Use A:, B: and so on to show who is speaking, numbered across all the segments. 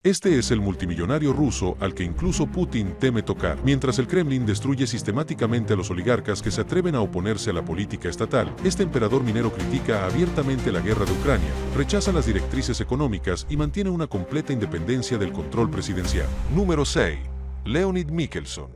A: Este es el multimillonario ruso al que incluso Putin teme tocar. Mientras el Kremlin destruye sistemáticamente a los oligarcas que se atreven a oponerse a la política estatal, este emperador minero critica abiertamente la guerra de Ucrania, rechaza las directrices económicas y mantiene una completa independencia del control presidencial. Número 6. Leonid Mikhelson.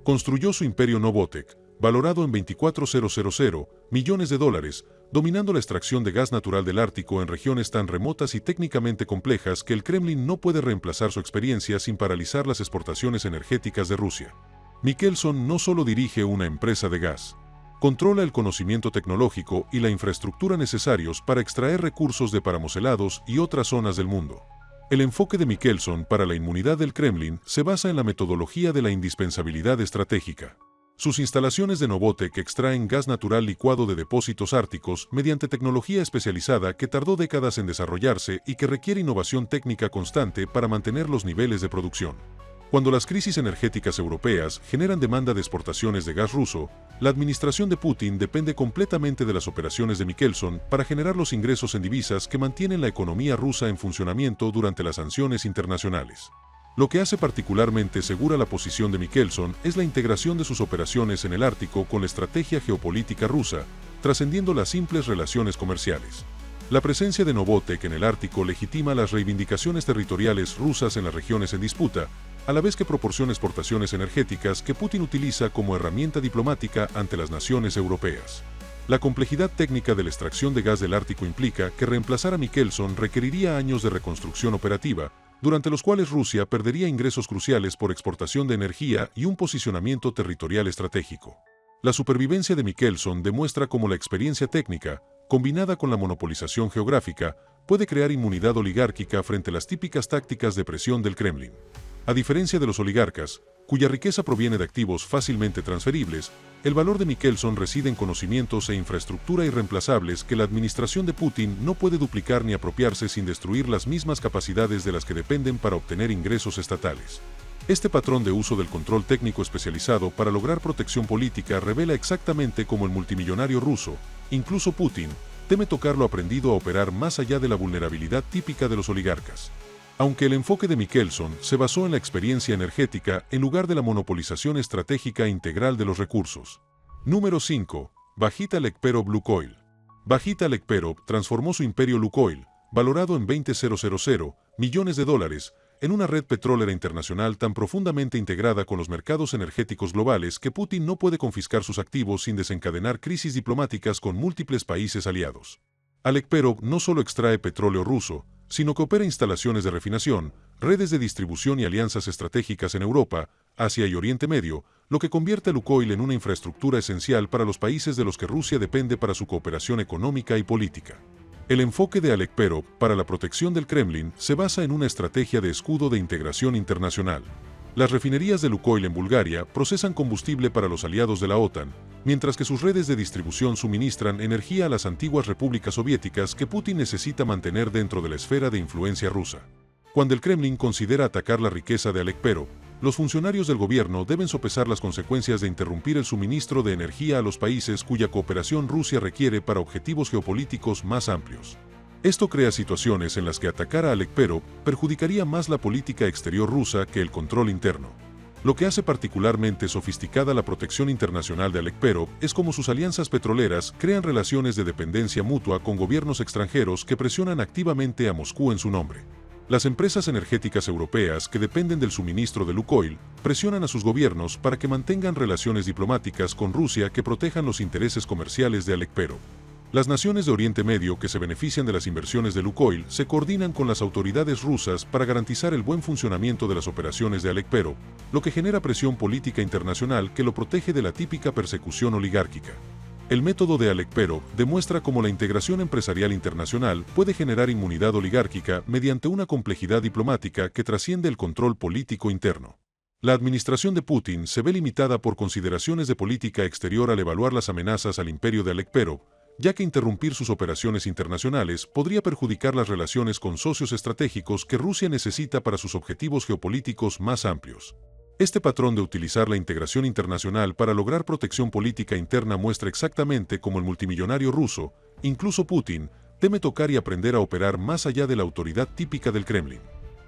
A: Construyó su imperio Novotek, valorado en 24.000 millones de dólares, dominando la extracción de gas natural del Ártico en regiones tan remotas y técnicamente complejas que el Kremlin no puede reemplazar su experiencia sin paralizar las exportaciones energéticas de Rusia. Mikhelson no solo dirige una empresa de gas, controla el conocimiento tecnológico y la infraestructura necesarios para extraer recursos de páramos helados y otras zonas del mundo. El enfoque de Mikhelson para la inmunidad del Kremlin se basa en la metodología de la indispensabilidad estratégica. Sus instalaciones de Novotek extraen gas natural licuado de depósitos árticos mediante tecnología especializada que tardó décadas en desarrollarse y que requiere innovación técnica constante para mantener los niveles de producción. Cuando las crisis energéticas europeas generan demanda de exportaciones de gas ruso, la administración de Putin depende completamente de las operaciones de Mikhelson para generar los ingresos en divisas que mantienen la economía rusa en funcionamiento durante las sanciones internacionales. Lo que hace particularmente segura la posición de Mikhelson es la integración de sus operaciones en el Ártico con la estrategia geopolítica rusa, trascendiendo las simples relaciones comerciales. La presencia de Novotek en el Ártico legitima las reivindicaciones territoriales rusas en las regiones en disputa, a la vez que proporciona exportaciones energéticas que Putin utiliza como herramienta diplomática ante las naciones europeas. La complejidad técnica de la extracción de gas del Ártico implica que reemplazar a Mikhelson requeriría años de reconstrucción operativa, durante los cuales Rusia perdería ingresos cruciales por exportación de energía y un posicionamiento territorial estratégico. La supervivencia de Mikhelson demuestra cómo la experiencia técnica, combinada con la monopolización geográfica, puede crear inmunidad oligárquica frente a las típicas tácticas de presión del Kremlin. A diferencia de los oligarcas, cuya riqueza proviene de activos fácilmente transferibles, el valor de Mikhelson reside en conocimientos e infraestructura irreemplazables que la administración de Putin no puede duplicar ni apropiarse sin destruir las mismas capacidades de las que dependen para obtener ingresos estatales. Este patrón de uso del control técnico especializado para lograr protección política revela exactamente cómo el multimillonario ruso, incluso Putin, teme tocar lo aprendido a operar más allá de la vulnerabilidad típica de los oligarcas. Aunque el enfoque de Mikhelson se basó en la experiencia energética en lugar de la monopolización estratégica integral de los recursos. Número 5. Vagita Lekperov Lukoil. Vagita Lekperov transformó su imperio Lukoil, valorado en 20.000 millones de dólares, en una red petrolera internacional tan profundamente integrada con los mercados energéticos globales que Putin no puede confiscar sus activos sin desencadenar crisis diplomáticas con múltiples países aliados. Lekperov no solo extrae petróleo ruso, sino que opera instalaciones de refinación, redes de distribución y alianzas estratégicas en Europa, Asia y Oriente Medio, lo que convierte a Lukoil en una infraestructura esencial para los países de los que Rusia depende para su cooperación económica y política. El enfoque de Lekperov para la protección del Kremlin se basa en una estrategia de escudo de integración internacional. Las refinerías de Lukoil en Bulgaria procesan combustible para los aliados de la OTAN, mientras que sus redes de distribución suministran energía a las antiguas repúblicas soviéticas que Putin necesita mantener dentro de la esfera de influencia rusa. Cuando el Kremlin considera atacar la riqueza de Lekperov, los funcionarios del gobierno deben sopesar las consecuencias de interrumpir el suministro de energía a los países cuya cooperación Rusia requiere para objetivos geopolíticos más amplios. Esto crea situaciones en las que atacar a Lekperov perjudicaría más la política exterior rusa que el control interno. Lo que hace particularmente sofisticada la protección internacional de Lekperov es cómo sus alianzas petroleras crean relaciones de dependencia mutua con gobiernos extranjeros que presionan activamente a Moscú en su nombre. Las empresas energéticas europeas que dependen del suministro de Lukoil presionan a sus gobiernos para que mantengan relaciones diplomáticas con Rusia que protejan los intereses comerciales de Lekperov. Las naciones de Oriente Medio que se benefician de las inversiones de Lukoil se coordinan con las autoridades rusas para garantizar el buen funcionamiento de las operaciones de Lekperov, lo que genera presión política internacional que lo protege de la típica persecución oligárquica. El método de Lekperov demuestra cómo la integración empresarial internacional puede generar inmunidad oligárquica mediante una complejidad diplomática que trasciende el control político interno. La administración de Putin se ve limitada por consideraciones de política exterior al evaluar las amenazas al imperio de Lekperov, ya que interrumpir sus operaciones internacionales podría perjudicar las relaciones con socios estratégicos que Rusia necesita para sus objetivos geopolíticos más amplios. Este patrón de utilizar la integración internacional para lograr protección política interna muestra exactamente cómo el multimillonario ruso, incluso Putin, teme tocar y aprender a operar más allá de la autoridad típica del Kremlin.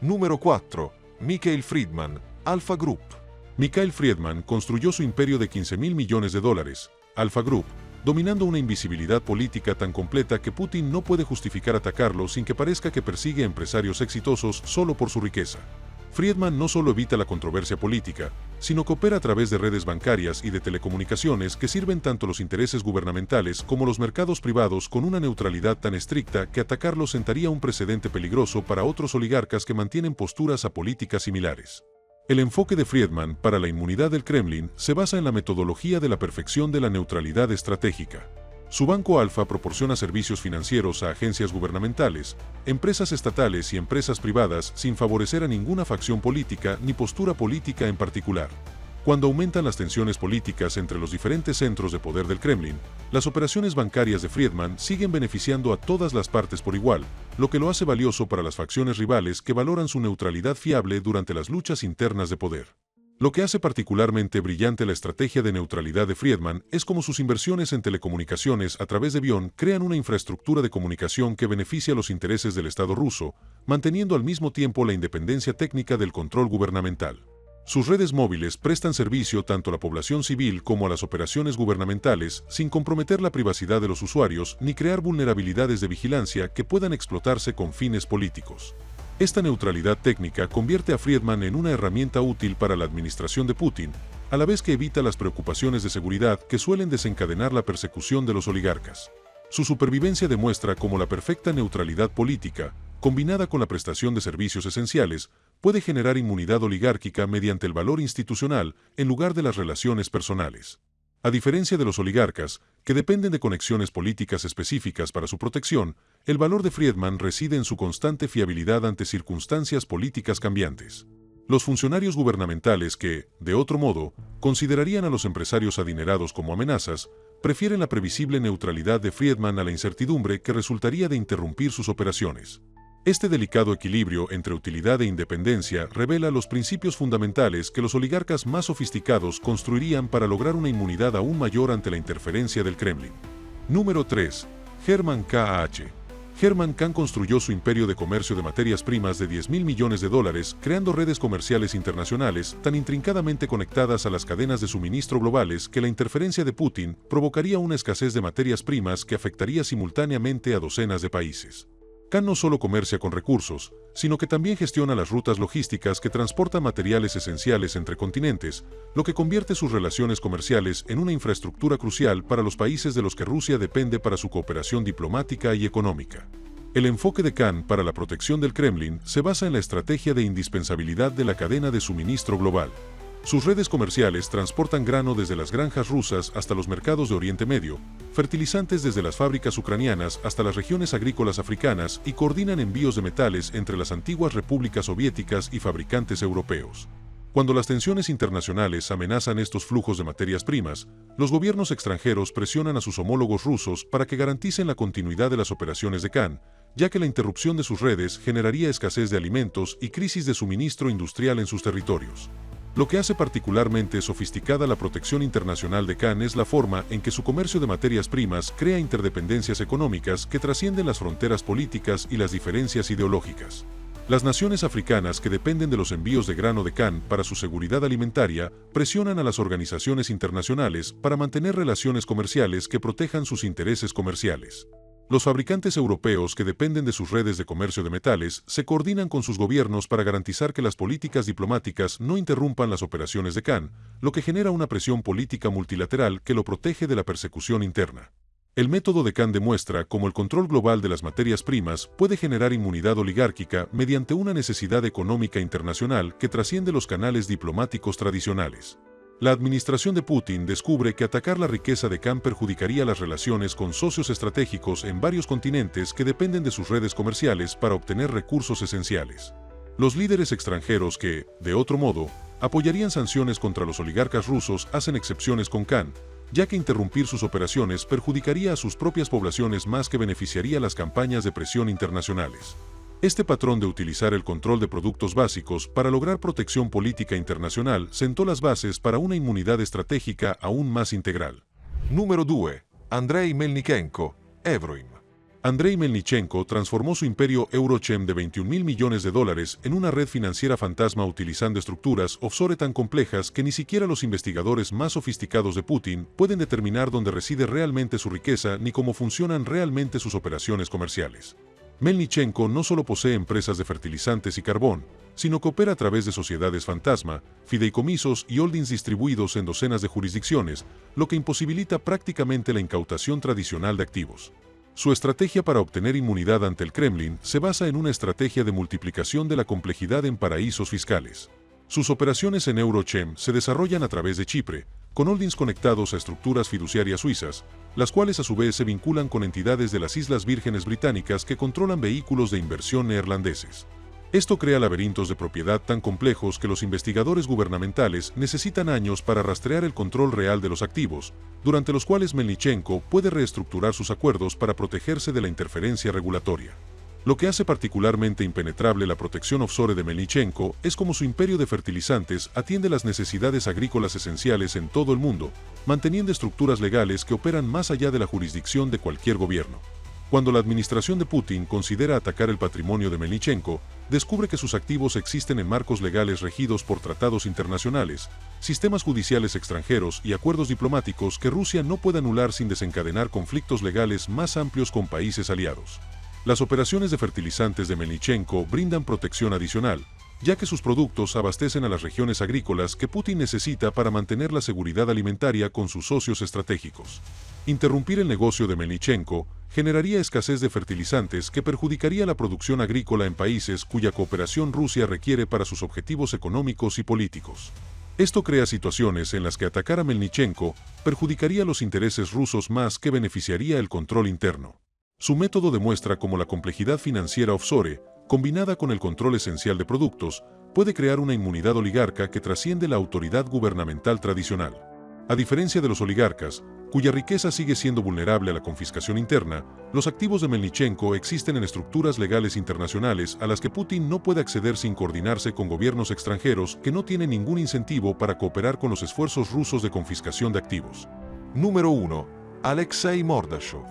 B: Número 4. Mikhail Friedman, Alpha Group.
A: Mikhail Friedman construyó su imperio de 15.000 millones de dólares, Alpha Group, dominando una invisibilidad política tan completa que Putin no puede justificar atacarlo sin que parezca que persigue empresarios exitosos solo por su riqueza. Friedman no solo evita la controversia política, sino que opera a través de redes bancarias y de telecomunicaciones que sirven tanto los intereses gubernamentales como los mercados privados con una neutralidad tan estricta que atacarlo sentaría un precedente peligroso para otros oligarcas que mantienen posturas apolíticas similares. El enfoque de Friedman para la inmunidad del Kremlin se basa en la metodología de la perfección de la neutralidad estratégica. Su banco Alfa proporciona servicios financieros a agencias gubernamentales, empresas estatales y empresas privadas sin favorecer a ninguna facción política ni postura política en particular. Cuando aumentan las tensiones políticas entre los diferentes centros de poder del Kremlin, las operaciones bancarias de Friedman siguen beneficiando a todas las partes por igual, lo que lo hace valioso para las facciones rivales que valoran su neutralidad fiable durante las luchas internas de poder. Lo que hace particularmente brillante la estrategia de neutralidad de Friedman es cómo sus inversiones en telecomunicaciones a través de Bion crean una infraestructura de comunicación que beneficia a los intereses del Estado ruso, manteniendo al mismo tiempo la independencia técnica del control gubernamental. Sus redes móviles prestan servicio tanto a la población civil como a las operaciones gubernamentales sin comprometer la privacidad de los usuarios ni crear vulnerabilidades de vigilancia que puedan explotarse con fines políticos. Esta neutralidad técnica convierte a Friedman en una herramienta útil para la administración de Putin, a la vez que evita las preocupaciones de seguridad que suelen desencadenar la persecución de los oligarcas. Su supervivencia demuestra cómo la perfecta neutralidad política, combinada con la prestación de servicios esenciales, puede generar inmunidad oligárquica mediante el valor institucional en lugar de las relaciones personales. A diferencia de los oligarcas, que dependen de conexiones políticas específicas para su protección, el valor de Friedman reside en su constante fiabilidad ante circunstancias políticas cambiantes. Los funcionarios gubernamentales que, de otro modo, considerarían a los empresarios adinerados como amenazas, prefieren la previsible neutralidad de Friedman a la incertidumbre que resultaría de interrumpir sus operaciones. Este delicado equilibrio entre utilidad e independencia revela los principios fundamentales que los oligarcas más sofisticados construirían para lograr una inmunidad aún mayor ante la interferencia del Kremlin. Número 3. Hermann K.H. Hermann Kahn construyó su imperio de comercio de materias primas de 10.000 millones de dólares, creando redes comerciales internacionales tan intrincadamente conectadas a las cadenas de suministro globales que la interferencia de Putin provocaría una escasez de materias primas que afectaría simultáneamente a docenas de países. Kahn no solo comercia con recursos, sino que también gestiona las rutas logísticas que transportan materiales esenciales entre continentes, lo que convierte sus relaciones comerciales en una infraestructura crucial para los países de los que Rusia depende para su cooperación diplomática y económica. El enfoque de Kahn para la protección del Kremlin se basa en la estrategia de indispensabilidad de la cadena de suministro global. Sus redes comerciales transportan grano desde las granjas rusas hasta los mercados de Oriente Medio, fertilizantes desde las fábricas ucranianas hasta las regiones agrícolas africanas y coordinan envíos de metales entre las antiguas repúblicas soviéticas y fabricantes europeos. Cuando las tensiones internacionales amenazan estos flujos de materias primas, los gobiernos extranjeros presionan a sus homólogos rusos para que garanticen la continuidad de las operaciones de Kahn, ya que la interrupción de sus redes generaría escasez de alimentos y crisis de suministro industrial en sus territorios. Lo que hace particularmente sofisticada la protección internacional de Kahn es la forma en que su comercio de materias primas crea interdependencias económicas que trascienden las fronteras políticas y las diferencias ideológicas. Las naciones africanas que dependen de los envíos de grano de Kahn para su seguridad alimentaria presionan a las organizaciones internacionales para mantener relaciones comerciales que protejan sus intereses comerciales. Los fabricantes europeos que dependen de sus redes de comercio de metales se coordinan con sus gobiernos para garantizar que las políticas diplomáticas no interrumpan las operaciones de Kahn, lo que genera una presión política multilateral que lo protege de la persecución interna. El método de Kahn demuestra cómo el control global de las materias primas puede generar inmunidad oligárquica mediante una necesidad económica internacional que trasciende los canales diplomáticos tradicionales. La administración de Putin descubre que atacar la riqueza de Kahn perjudicaría las relaciones con socios estratégicos en varios continentes que dependen de sus redes comerciales para obtener recursos esenciales. Los líderes extranjeros que, de otro modo, apoyarían sanciones contra los oligarcas rusos hacen excepciones con Kahn, ya que interrumpir sus operaciones perjudicaría a sus propias poblaciones más que beneficiaría las campañas de presión internacionales. Este patrón de utilizar el control de productos básicos para lograr protección política internacional sentó las bases para una inmunidad estratégica aún más integral.
B: Número 2. Andrei Melnikenko, Evroim.
A: Andrei Melnichenko transformó su imperio Eurochem de 21.000 millones de dólares en una red financiera fantasma utilizando estructuras offshore tan complejas que ni siquiera los investigadores más sofisticados de Putin pueden determinar dónde reside realmente su riqueza ni cómo funcionan realmente sus operaciones comerciales. Melnichenko no solo posee empresas de fertilizantes y carbón, sino que opera a través de sociedades fantasma, fideicomisos y holdings distribuidos en docenas de jurisdicciones, lo que imposibilita prácticamente la incautación tradicional de activos. Su estrategia para obtener inmunidad ante el Kremlin se basa en una estrategia de multiplicación de la complejidad en paraísos fiscales. Sus operaciones en Eurochem se desarrollan a través de Chipre, con holdings conectados a estructuras fiduciarias suizas, las cuales a su vez se vinculan con entidades de las Islas Vírgenes Británicas que controlan vehículos de inversión neerlandeses. Esto crea laberintos de propiedad tan complejos que los investigadores gubernamentales necesitan años para rastrear el control real de los activos, durante los cuales Melnichenko puede reestructurar sus acuerdos para protegerse de la interferencia regulatoria. Lo que hace particularmente impenetrable la protección offshore de Melnichenko es cómo su imperio de fertilizantes atiende las necesidades agrícolas esenciales en todo el mundo, manteniendo estructuras legales que operan más allá de la jurisdicción de cualquier gobierno. Cuando la administración de Putin considera atacar el patrimonio de Melnichenko, descubre que sus activos existen en marcos legales regidos por tratados internacionales, sistemas judiciales extranjeros y acuerdos diplomáticos que Rusia no puede anular sin desencadenar conflictos legales más amplios con países aliados. Las operaciones de fertilizantes de Melnichenko brindan protección adicional, ya que sus productos abastecen a las regiones agrícolas que Putin necesita para mantener la seguridad alimentaria con sus socios estratégicos. Interrumpir el negocio de Melnichenko generaría escasez de fertilizantes que perjudicaría la producción agrícola en países cuya cooperación Rusia requiere para sus objetivos económicos y políticos. Esto crea situaciones en las que atacar a Melnichenko perjudicaría los intereses rusos más que beneficiaría el control interno. Su método demuestra cómo la complejidad financiera offshore, combinada con el control esencial de productos, puede crear una inmunidad oligarca que trasciende la autoridad gubernamental tradicional. A diferencia de los oligarcas, cuya riqueza sigue siendo vulnerable a la confiscación interna, los activos de Melnichenko existen en estructuras legales internacionales a las que Putin no puede acceder sin coordinarse con gobiernos extranjeros que no tienen ningún incentivo para cooperar con los esfuerzos rusos de confiscación de activos.
B: Número 1. Alexei Mordashov.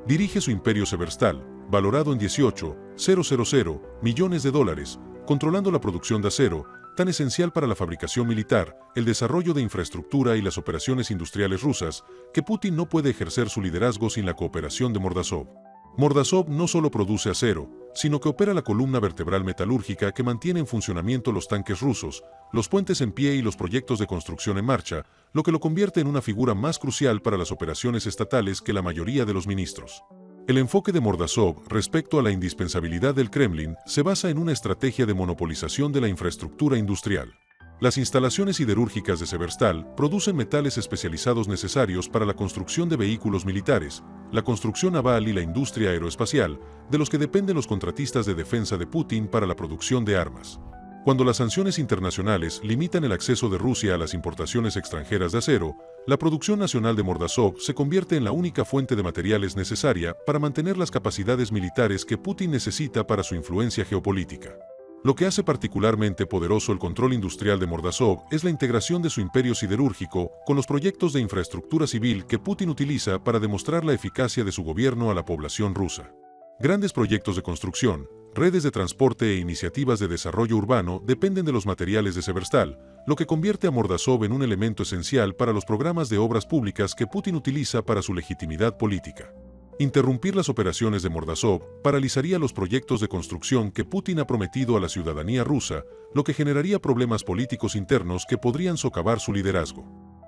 A: Dirige su imperio Severstal, valorado en 18.000 millones de dólares, controlando la producción de acero, tan esencial para la fabricación militar, el desarrollo de infraestructura y las operaciones industriales rusas, que Putin no puede ejercer su liderazgo sin la cooperación de Mordashov. Mordashov no solo produce acero, sino que opera la columna vertebral metalúrgica que mantiene en funcionamiento los tanques rusos, los puentes en pie y los proyectos de construcción en marcha, lo que lo convierte en una figura más crucial para las operaciones estatales que la mayoría de los ministros. El enfoque de Mordashov respecto a la indispensabilidad del Kremlin se basa en una estrategia de monopolización de la infraestructura industrial. Las instalaciones siderúrgicas de Severstal producen metales especializados necesarios para la construcción de vehículos militares, la construcción naval y la industria aeroespacial, de los que dependen los contratistas de defensa de Putin para la producción de armas. Cuando las sanciones internacionales limitan el acceso de Rusia a las importaciones extranjeras de acero, la producción nacional de Mordashov se convierte en la única fuente de materiales necesaria para mantener las capacidades militares que Putin necesita para su influencia geopolítica. Lo que hace particularmente poderoso el control industrial de Mordashov es la integración de su imperio siderúrgico con los proyectos de infraestructura civil que Putin utiliza para demostrar la eficacia de su gobierno a la población rusa. Grandes proyectos de construcción, redes de transporte e iniciativas de desarrollo urbano dependen de los materiales de Severstal, lo que convierte a Mordashov en un elemento esencial para los programas de obras públicas que Putin utiliza para su legitimidad política. Interrumpir las operaciones de Mordashov paralizaría los proyectos de construcción que Putin ha prometido a la ciudadanía rusa, lo que generaría problemas políticos internos que podrían socavar su liderazgo.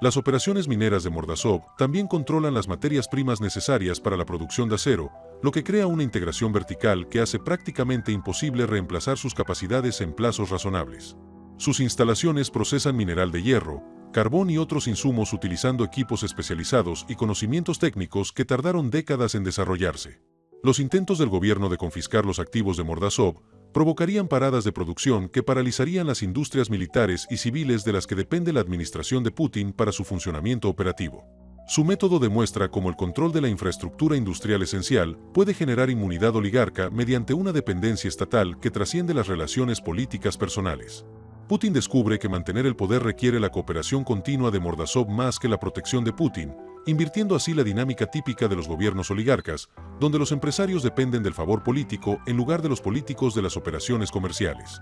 A: Las operaciones mineras de Mordashov también controlan las materias primas necesarias para la producción de acero, lo que crea una integración vertical que hace prácticamente imposible reemplazar sus capacidades en plazos razonables. Sus instalaciones procesan mineral de hierro, carbón y otros insumos utilizando equipos especializados y conocimientos técnicos que tardaron décadas en desarrollarse. Los intentos del gobierno de confiscar los activos de Mordashov provocarían paradas de producción que paralizarían las industrias militares y civiles de las que depende la administración de Putin para su funcionamiento operativo. Su método demuestra cómo el control de la infraestructura industrial esencial puede generar inmunidad oligarca mediante una dependencia estatal que trasciende las relaciones políticas personales. Putin descubre que mantener el poder requiere la cooperación continua de Mordashov más que la protección de Putin, invirtiendo así la dinámica típica de los gobiernos oligarcas, donde los empresarios dependen del favor político en lugar de los políticos de las operaciones comerciales.